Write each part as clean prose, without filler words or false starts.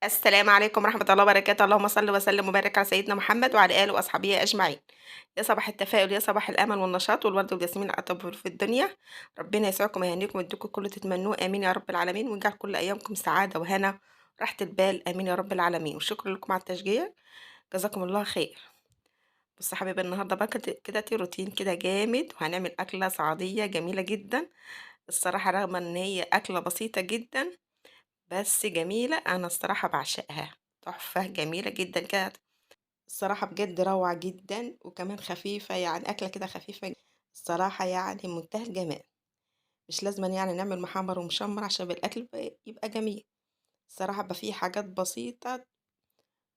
السلام عليكم ورحمة الله وبركاته، اللهم صل وسلم وبارك على سيدنا محمد وعلى آله وأصحابه أجمعين. يا صباح التفاؤل، يا صباح الأمل والنشاط والورد والياسمين الأطيب في الدنيا. ربنا يسعدكم ويهنيكم ويديكم كل اللي تتمنوه، آمين يا رب العالمين، ويجعل كل أيامكم سعادة وهنا وراحة البال، آمين يا رب العالمين، وشكرا لكم على التشجيع، جزاكم الله خير. بصوا يا حبايبي، النهارده بقى كده روتين كده جامد، وهنعمل أكلة سعودية جميلة جدا. الصراحة رغم إن هي أكلة بسيطة جدا بس جميلة، أنا الصراحة باعشقها، تحفة جميلة جدًا كده، الصراحة بجد روعة جدًا، وكمان خفيفة، يعني أكلة كده خفيفة الصراحة يعني منتهى الجمال، مش لازمًا يعني نعمل محمّر ومشمّر عشان الأكل يبقى جميل، الصراحة بيبقى في حاجات بسيطة،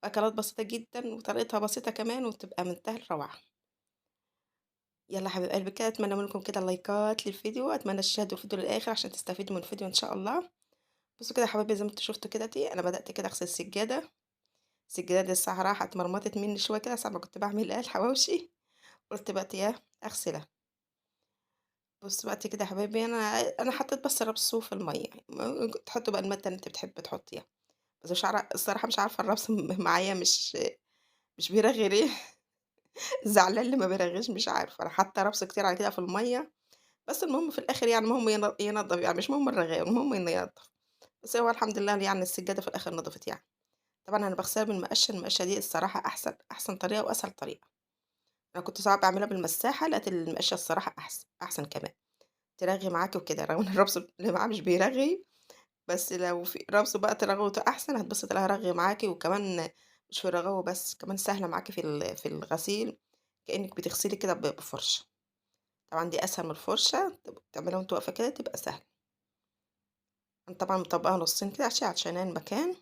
أكلات بسيطة جدًا وطريقتها بسيطة كمان وتبقى منتهى الروعة. يالّا يا حبايب قلبي كده أتمنى منكم كده لايكات للفيديو، أتمنى تشاهدوا الفيديو للآخر عشان تستفيدوا من الفيديو إن شاء الله. بصوا كده يا حبايبي، زي ما أنتم شفتوا كدهِ أنا بدأت كده أغسل السجادة. السجادة دي الصراحة اتمرمطت مني شوية كده ساعة ما كنت باعمل الحواوشي، قُلت بقى أغسلها. بُصّوا بقى كده يا حبايبي، أنا حطيت بس رابسه في المَيّة، تحطوا بقى المادة اللي أنتِ بتحبي تحطيها، بس مش الصراحة مش عارفة الرابس معايا مش بيرغي ليه، زعلان اللي ما بيرغيش مش عارفة، أنا حاطة رابس كتير على كده في المَيّة، بس المهم في الآخر يعني المهم ينضّف يعني مش مهم الرغاوة، المهم إنه ينضّف، بس هو الحمد لله يعني السجادة في الآخر نضفت يعني. طبعًا أنا باغسلها بالمقشة، المقشة دي الصراحة أحسن طريقة وأسهل طريقة. أنا كنت ساعات باعملها بالمساحة، لقيت المقشة الصراحة أحسن كمان، ترغي معاكِ وكده، رغم إن الرابسة اللي معاه مش بيرغي، بس لو في رابسه بقى ترغوته أحسن، هتبُصّي تلاقيها رغي معاكِ، وكمان مش في الرغاوة بس، كمان سهلة معاكِ في الغسيل، كإنِّك بتغسلي كده بفرشة، طبعًا دي أسهل من الفرشة، تعمليها وأنتِ واقفة كده تبقى سهلة. أنا طبعًا مطبّقاها نُصّين كده عشان المكان،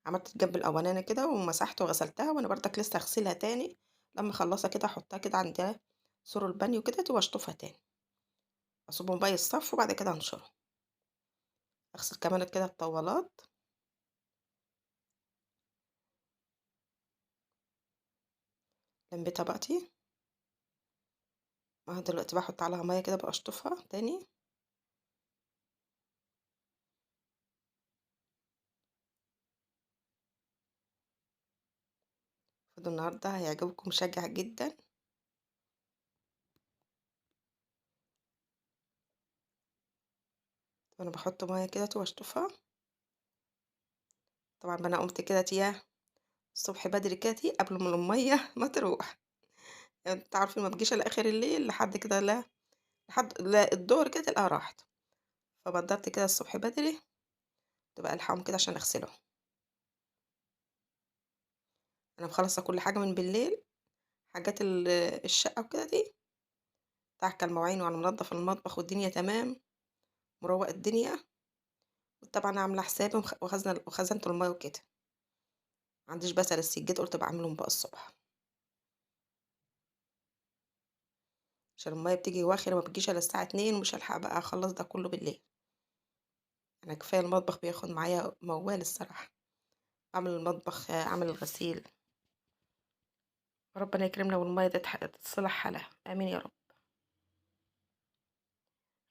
عملت الجنب الأولاني كده ومسحت وغسلتها، وأنا برضك لسه هاغسلها تاني، لمّا أخلّصها كده أحطها كده عند سور البانيو كده وأشطفها تاني. أصُبهم بقى يتصفّوا وبعد كده أنشرهم، أغسل كمان كده الطاولات جنب طبقتي، أهو دلوقتي باحط عليها مَيّة كده بقى أشطفها تاني، فيديو النهارده هيعجبكم مشجّع جدًا، وأنا باحط مَيّة كده وأشطفها، طبعًا بقى أنا قُمت كده الصبح بدري كده قبل ما المَيّة ما تروح، يعني أنتم عارفين ما بتجيش إلا آخر الليل لحد كده لحد الضهر كده تلاقيها راحت، فبدّرت كده الصبح بدري، كنت بقى ألحقهم كده عشان أغسلهم، أنا مخلّصة كل حاجة من بالليل، حاجات الشقة وكده كعكة المواعين وأنا منضّفة المطبخ والدنيا تمام، مروّقة الدنيا، وطبعًا عاملة حسابي وخزنت المَيّة وكده، ما عنديش بقى سلاسيل، جيت قُلت أبقى أعملهم بقى الصبح، عشان المَيّة بتيجي واخرة ما بتجيش إلا الساعة 02:00 ومش هالحق بقى أخلّص ده كلّه بالليل، أنا كفاية المطبخ بياخد معايا موال الصراحة، أعمل المطبخ، أعمل الغسيل، ربنا يكرمنا والمَيّة دي تتصلح حالها، آمين يا رب.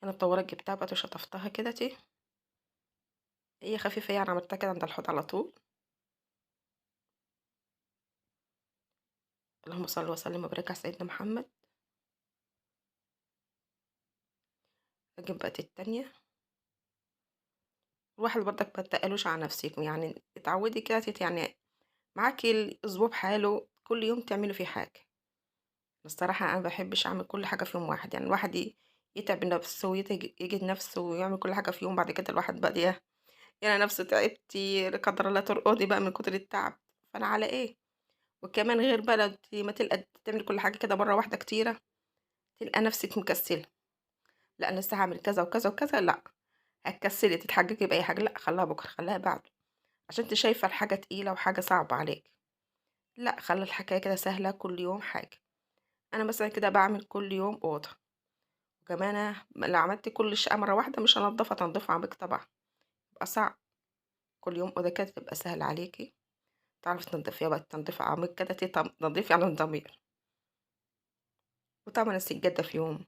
أنا الطوّارة جبتها بقى وشطفتها كده هي خفيفة يعني عملتها كده عند الحوض على طول، اللهم صل وسلم وبارك على سيدنا محمد، أجيب بقى التانية، الواحد برضك ما تتقلوش على نفسِك، يعني اتعودي كده يعني معاكِ الأسبوع بحاله، كل يوم تعملي فيه حاجة. الصراحة أنا ما باحبش أعمل كل حاجة في يوم واحد، يعني الواحد يتعب نفسه يجهد نفسه ويعمل كل حاجة في يوم، بعد كده الواحد بقى يلاقي نفسه تعبتِ لا قدر الله ترقدي بقى من كتر التعب، فأنا على إيه؟ وكمان غير بقى لو أنتِ ما تعملي كل حاجة كده مرة واحدة كتيرة، تلقى نفسِك مكسلة، لأ أنا لسه هاعمل كذا وكذا وكذا، لأ، هتكسلي تتحججي بأي حاجة، لأ خلّيها بكرة، خلّيها بعده، عشان أنتِ شايفة الحاجة تقيلة وحاجة صعبة عليكِ، لأ خلّي الحكاية كده سهلة كل يوم حاجة. أنا مثلًا كده باعمل كل يوم أوضة، وكمان لو عملتِ كل الشقة مرة واحدة مش هانضفها تنضيف عميق طبعًا، يبقى صعب، كل يوم أوضة كده تبقى سهلة عليكِ، تعرفي تنضفيها بقى تنضيف عميق كده تنضيف يعني الضمير، وطبعًا السجادة في يوم،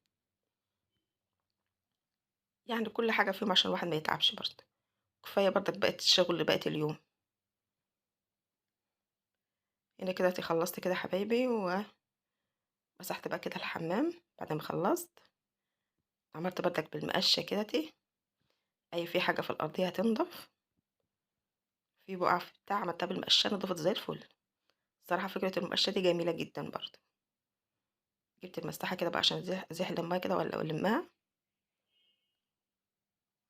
يعني كل حاجة في يوم عشان الواحد ما يتعبش برضه، كفاية برضك بقية الشغل بقية اليوم، هنا كده خلصت كده يا حبايبي، ومسحت بقى كده الحمام بعد ما خلصت. عملت بردك بالمقشة كده اي في حاجة في الارضية هتنضف، في بقع في بتاع عملتها بالمقشة نضفت زي الفل. الصراحة فكرة المقشة دي جميلة جدا برضه. جبت المساحة كده بقى عشان ازيح المية كده ولا ألمها.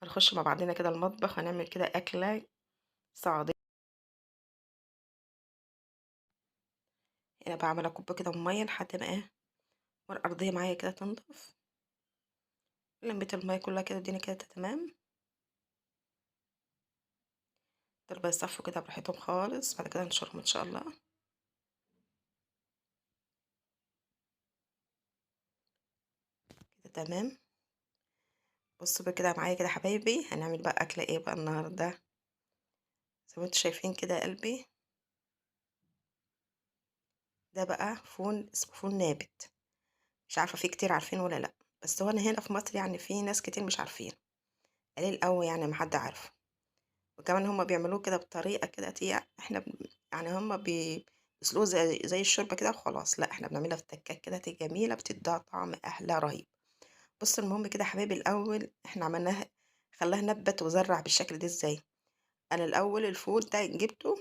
هنخش مع بعضنا كده المطبخ، هنعمل كده أكلة صعيدية. هنا بعمل أكب كده مية لحد ما والأرضية معايا كده تنضف. لميت المية كلها كده الدنيا كده تمام. دول بيصفوا كده براحتهم خالص، بعد كده نشرهم إن شاء الله. كده تمام. بصوا بقى كده معايا كده حبايبي، هنعمل بقى أكلة ايه بقى النهاردة. زي ما انتوا شايفين كده يا قلبي، ده بقى فول اسمه فول نابت. مش عارفة في كتير عارفينه ولا لأ، بس هو أنا هنا في مصر يعني في ناس كتير مش عارفين، قليل قوي يعني ما حد عارفه. وكمان هما بيعملوه كده بطريقة كده احنا يعني هما بيسلوه زي الشوربة كده وخلاص. لا احنا بنعملها في تكات كده جميلة، بتديها طعم أحلى رهيب. بص المهم كده يا حبايبي، الأول احنا عملناها خلاها نبت وزرع بالشكل ده ازاي. أنا الأول الفول ده جبته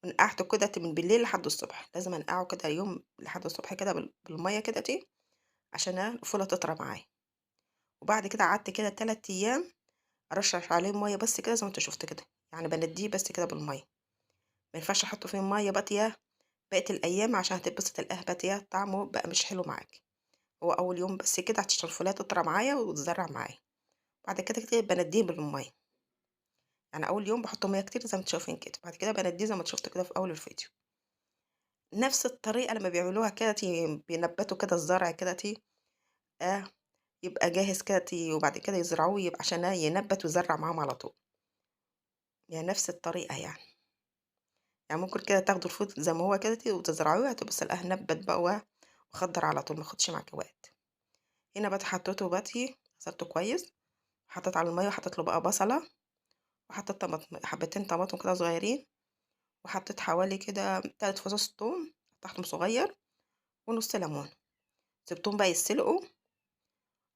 ونقعته كده من بالليل لحد الصبح، لازم انقعه كده يوم لحد الصبح كده بالمية كده عشان الفولة تطرى معايا. وبعد كده قعدت كده 3 أيام ارشش عليه ميه بس كده زي ما انت شفت كده، يعني بنديه بس كده بالميه. ما ينفعش احطه فيه ميه باتيه بقيه الايام عشان هتتبسط تلاقيها باتيه طعمه بقى مش حلو معاك. هو اول يوم بس كده عشان الفوليه تطرى معايا وتزرع معايا. بعد كده كده بنديه بالميه. يعني اول يوم بحط ميه كتير زي ما انتوا شايفين كده، بعد كده بنديه زي ما انت شفت كده في اول الفيديو. نفس الطريقه لما بيعملوها كده بينبتوا كده الزرع كده آه يبقى جاهز كده وبعد كده يزرعوه يبقى عشان ينبت ويزرع معاهم على طول. يعني نفس الطريقه يعني ممكن كده تاخدوا الفول زي ما هو كده وتزرعوه، هتبقى سلقاه نبت بقى وخضر على طول، ما ياخدش معاكي وقت. هنا بقى حطيته باتي غسلته كويس، حطيت على الميه وحطيت له بقى بصله، وحطيت طماطم حبتين طماطم كده صغيرين، وحطيت حوالي كده 3 فصوص توم قطعتهم صغير، ونص ليمون. سبتهم بقى يتسلقوا.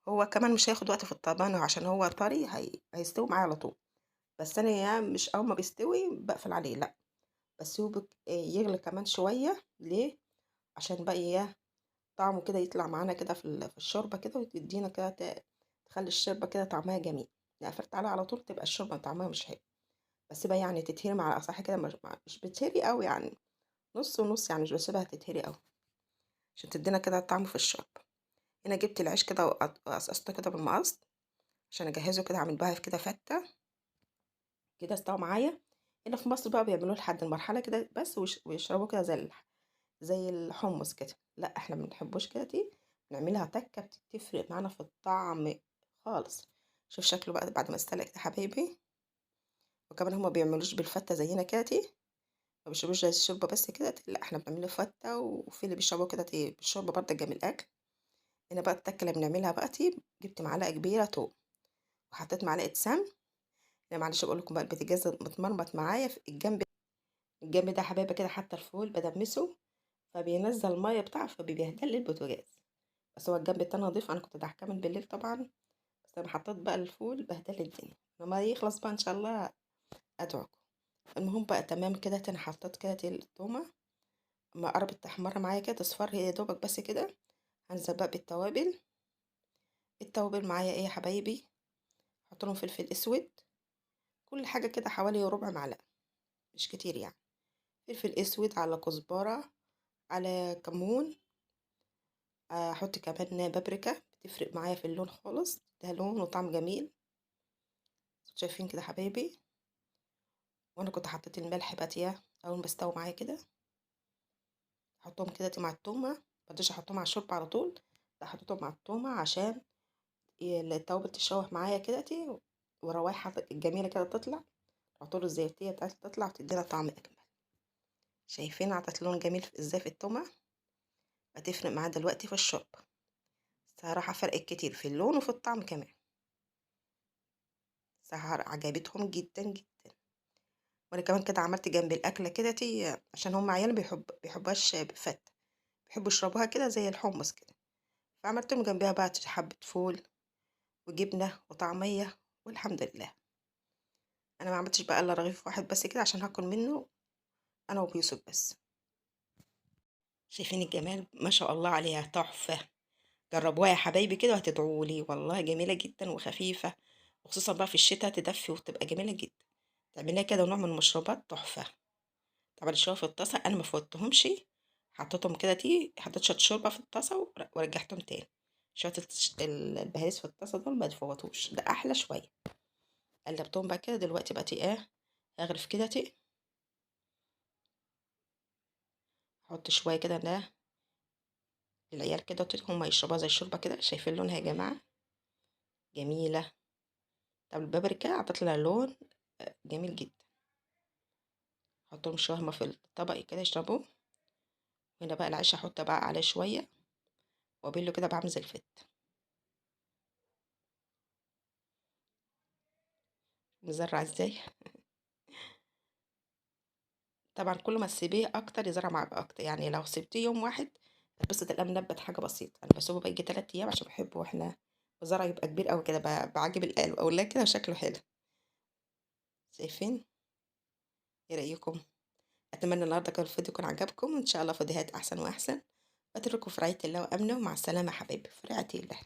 هو كمان مش هياخد وقت في الطبخ عشان هو طري، هيستوي معايا على طول. بس انا مش اول ما بيستوي بقفل عليه، لا بسيبه يغلي كمان شويه. ليه؟ عشان بقى طعمه كده يطلع معانا كده في الشوربة كده، وتدينا كده تخلي الشوربة كده طعمها جميل. لو قفلت عليها على طول تبقى الشوربة طعمها مش حلو. بس بقى يعني تتهري مع الأصح كده، مش بتهري قوي يعني، نص ونص يعني، مش بسيبها تتهري قوي عشان تدينا كده طعم في الشوربة. هنا جبت العيش كده وقصقصته كده بالمقص عشان اجهزه كده، اعمل بقى كده فتة كده استوى معايا. هنا في مصر بقى بيعملوه لحد المرحلة كده بس، ويشربوه كده زي الحمص كده. لا احنا ما بنحبوش كده نعملها تكه بتفرق معانا في الطعم خالص. شوف شكله بقى بعد ما استلقت يا حبايبي. وكمان هما بيعملوش بالفته زينا كده ما بيشربوش زي الشوربه بس كده، لا احنا بنعمله فته، وفي اللي بيشربوه كده بالشوربه برضه جنب الاكل. هنا بقى التكه اللي بنعملها بقى جبت معلقه كبيره توم، وحطيت معلقه سمن. انا معلش بقول لكم بقى البوتاجاز متمرمط معايا في الجنب ده يا حبايبي كده، حتى الفول بدمسه فبينزل الميه بتاعه فبيبهدل لي البوتاجاز. بس هو الجنب التاني نضيف، انا كنت ضحكه من بالليل طبعا، بس لما حطيت بقى الفول بهدل الدنيا. لما يخلص بقى ان شاء الله ادعوكم. المهم بقى تمام كده، انا حطيت كده التومه اما قربت تحمر معايا كده تصفر هي يا دوبك بس كده. هنزل بقى بالتوابل. التوابل معايا ايه يا حبايبي؟ احط لهم فلفل اسود، كل حاجه كده حوالي ربع معلقه، مش كتير يعني. فلفل اسود على كزبره على كمون. احط كمان بابريكا، بتفرق معايا في اللون خالص، ده لون وطعم جميل. شايفين كده حبايبي. وانا كنت حطيت الملح باتيه اول ما استوى معايا كده، احطهم كده مع التومه. مقدرش احطهم على الشوربه على طول، لا حطيتهم مع التومه عشان التوابل تتشوح معايا كده والروايح الجميله كده تطلع، العطور الزيتيه بتاعتها تطلع وتدينا طعم اجمل. شايفين عطت لون جميل ازاي في التومه، هتفرق معايا دلوقتي في الشوربه. صراحه فرق كتير في اللون وفي الطعم كمان. سهر عجبتهم جدا جدا. وأنا كمان كده عملت جنب الأكلة كدهًتي عشان هُم عيال بيحبوهاش بفتة، بيحبوا يشربوها كده زي الحمص كده، فعملت لهم جنبها بقى حبة فول وجبنة وطعمية والحمد لله. أنا ما عملتش بقى إلا رغيف واحد بس كده عشان هاكل منه أنا وبيوسف بس. شايفين الجمال؟ ما شاء الله عليها تحفة. جربوها يا حبايبي كده وهتدعوا لي، والله جميلة جدًا وخفيفة، وخصوصًا بقى في الشتا تدفي وتبقى جميلة جدًا. تعمليها كده نوع من المشروبات تحفة. طبعًا الشوربة في الطاسة أنا ما فوّتّهمش، حطيتهم كده حطيت شوية شوربة في الطاسة ورجعتهم تاني. شوية البهاريز في الطاسة دول ما يتفوّتوش، ده أحلى شوية. قلّبتهم بقى كده دلوقتي بقت إيه، هاغرف كده أحط شوية كده ده للعيال كده هُم يشربوها زي الشوربة كده، شايفين لونها يا جماعة؟ جميلة. طب البابريكا عطت لها لون جميل جدًا. أحط لهم شوية هُم في الطبق كده يشربوه، وهنا بقى العيش هاحط بقى عليه شوية وأبِلّه كده بعمل زي الفتة. مزرّع إزاي؟ طبعًا كل ما تسيبيه أكتر يزرع معاكِ أكتر، يعني لو سِبتيه يوم واحد هتبُصّي تلاقيه منبت حاجة بسيطة، أنا باسيبه بقى ييجي 3 أيام عشان باحبه والزرع يبقى كبير أوي كده بعاجب الأولاد كده وشكله حلو. شايفين؟ إيه رأيكم؟ أتمنى النهارده كان الفيديو يكون عجبكم، وإن شاء الله فيديوهات أحسن وأحسن، وأترككم في رعاية الله وأمنه، ومع السلامة يا حبايبي في رعاية الله.